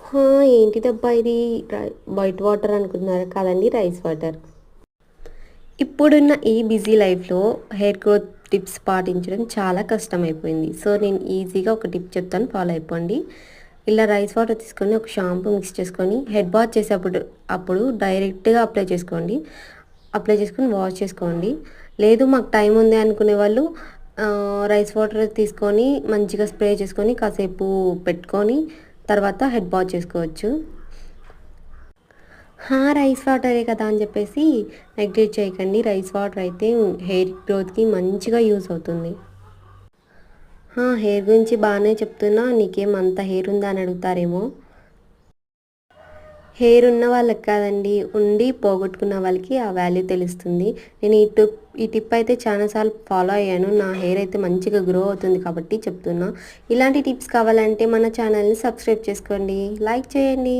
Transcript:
హా! ఏంటిదబ్బా ఇది white water అనుకుంటున్నారా? కాదండి, రైస్ వాటర్. ఇప్పుడున్న ఈ బిజీ లైఫ్‌లో హెయిర్ గ్రోత్ టిప్స్ పాటించడం చాలా కష్టమైపోయింది. సో, నేను ఈజీగా ఒక టిప్ చెప్తాను, ఫాలో అయిపోండి. ఇలా రైస్ వాటర్ తీసుకొని ఒక షాంపూ మిక్స్ చేసుకొని హెడ్ బాత్ చేసేటప్పుడు డైరెక్ట్‌గా అప్లై చేసుకోండి. అప్లై చేసుకొని వాష్ చేసుకోండి. లేదు మాకు టైం ఉంది అనుకునే వాళ్ళు రైస్ వాటర్ తీసుకొని మంచిగా స్ప్రే చేసుకొని కాసేపు పెట్టుకొని తర్వాత హెడ్ బాత్ చేసుకోవచ్చు. రైస్ వాటరే కదా అని చెప్పేసి నెగ్లెక్ట్ చేయకండి. రైస్ వాటర్ అయితే హెయిర్ గ్రోత్‌కి మంచిగా యూజ్ అవుతుంది. హెయిర్ గురించి బాగానే చెప్తున్నా, నీకేం అంత హెయిర్ ఉందా అని అడుగుతారేమో. హెయిర్ ఉన్న వాళ్ళకి కాదండి, ఉండి పోగొట్టుకున్న వాళ్ళకి ఆ వాల్యూ తెలుస్తుంది. నేను ఈ టిప్ అయితే చాలా సార్లు ఫాలో అయ్యాను. నా హెయిర్ అయితే మంచిగా గ్రో అవుతుంది కాబట్టి చెప్తున్నా. ఇలాంటి టిప్స్ కావాలంటే మన ఛానల్‌ని సబ్స్క్రైబ్ చేసుకోండి, లైక్ చేయండి.